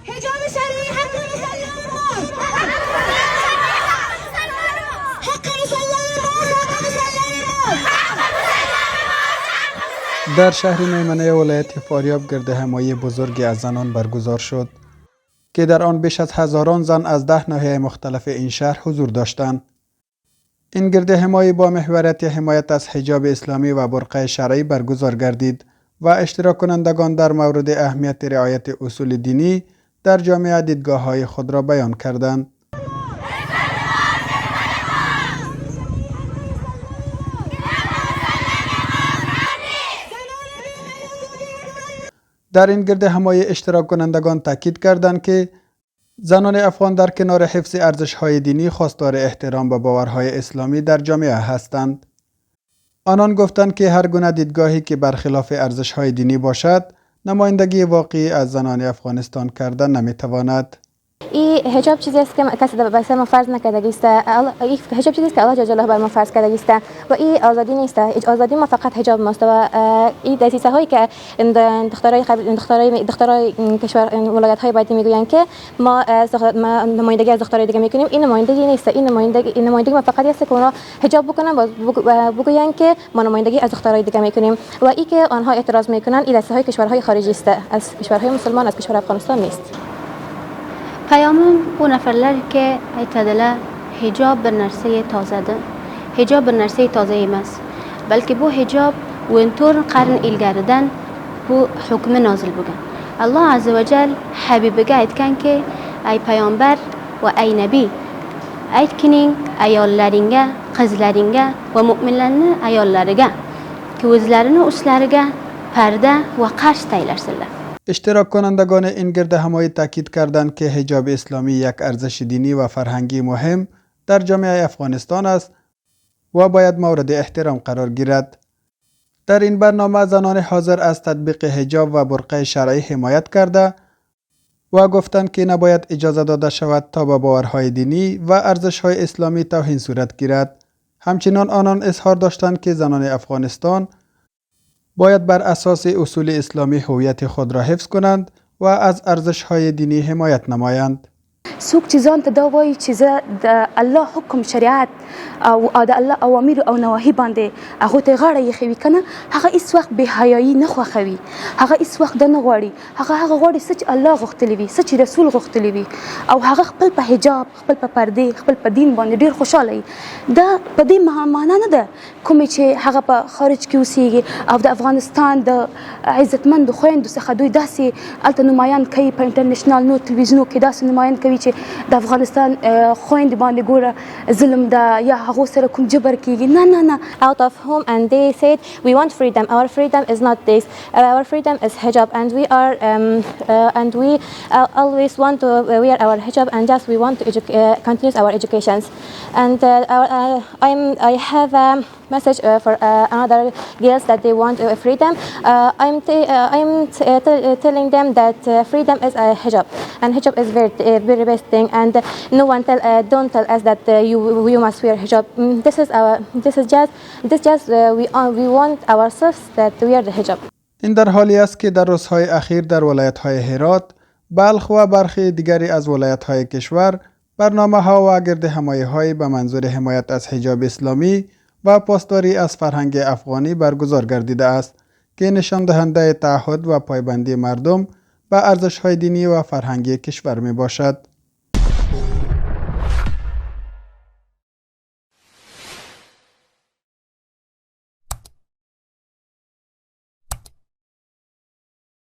حجاب شرعی حق مسلمان ما، حق مسلمان ما. در شهر میمنه ولایت فاریاب گرد همایی بزرگی از زنان برگزار شد که در آن بیش از هزاران زن از 10 ناحیه مختلف این شهر حضور داشتند. این گرد همایی با محوریت حمایت از حجاب اسلامی و برقع شرعی برگزار گردید و اشتراک کنندگان در مورد اهمیت رعایت اصول دینی در جامعه دیدگاه‌های خود را بیان کردند. در این گرد همایی اشتراک کنندگان تاکید کردند که زنان افغان در کنار حفظ ارزش‌های دینی خواستار احترام به باورهای اسلامی در جامعه هستند. آنان گفتند که هر گونه دیدگاهی که برخلاف ارزش‌های دینی باشد، نمایندگی واقعی از زنان افغانستان کردن نمی‌تواند. این حجاب چیزی است که کسی بر سر ما فرض نکرده است. این حجاب چیزی است که الله جل جلاله بر ما فرض کرده است و این آزادی نیست. آزادی ما فقط حجاب ماست و این دسیسه هایی که دخترای کشور ولایت های بعدی میگویند که ما نمایندگی از دخترای دیگه میکنیم، این نمایندگی نیست. این نمایندگی ما فقط است که اونا حجاب بکنن و بگویند که ما نمایندگی از دخترای دیگه میکنیم و این که آنها اعتراض میکنن این دسته های کشورهای خارجی است، از کشورهای مسلمان، از کشور افغانستان نیست. پیامم bu nəfərlər ki, aytdılar, hicab bir nərsəyə tazədir. Hicab bir nərsəyə tazə emas. Bəlkə bu hicab وینتور قرن ilgəridən bu hökmü nazil bo'lgan. Allah azza va jal Habibiga aytganki, ey payg'ambar va ey nabiy, aytkining ayollaringga, qizlaringga va mu'minlarning ayollariga ki o'zlarini ustlariga parda va qarsh taylarsinlar. اشتراک کنندگان این گرد همایی تاکید کردند که حجاب اسلامی یک ارزش دینی و فرهنگی مهم در جامعه افغانستان است و باید مورد احترام قرار گیرد. در این برنامه زنان حاضر از تطبیق حجاب و برقع شرعی حمایت کرده و گفتند که نباید اجازه داده شود تا به باورهای دینی و ارزش‌های اسلامی توهین صورت گیرد. همچنین آنان اظهار داشتند که زنان افغانستان باید بر اساس اصول اسلامی هویت خود را حفظ کنند و از ارزش‌های دینی حمایت نمایند. څوک چې ځان ته دا وایي چې زه د الله حکم شریعت او د الله اوامر او نواهی باندې هغه ته غاړه یخوي کنه، هغه هیڅ وخت بې حیايي نه خوښوي، هغه هیڅ وخت نه غواړي، هغه غواړي چې الله غوښتلی وي، چې رسول غوښتلی وي او هغه خپل په حجاب، خپل په پردې، خپل په دین باندې ډیر خوشاله وي. دا په دې معنا نه ده کومې چې هغه په خارج کې اوسېږي او د افغانستان د عزتمند خویندو څخه دوی داسې هلته نمایان کوي، په انټرنیشنل نو تلویزیونو کې داسې نمایان کوي چې د افغانستان خویندې باندې ګوره ظلم ده یا هغو سره کوم جبر کیږي. نه out of home and they said we want freedom. Our freedom is not this. Our freedom is hijab and we are and we always want to wear our hijab and just we want to continue our educations. And I have a message for another girls that they want freedom. I'm telling them that freedom is a hijab and hijab is very best thing and no one don't tell us that you must wear hijab. We want ourselves that we wear the hijab. این در حالی است که در روزهای اخیر در ولایت‌های هرات، بلخ و برخی دیگری از ولایت‌های کشور برنامه‌ها و گرد همایی‌های به منظور حمایت از حجاب اسلامی و پاسداری از فرهنگ افغانی برگزار گردیده است که نشان دهنده تعهد و پایبندی مردم به ارزش‌های دینی و فرهنگی کشور می باشد.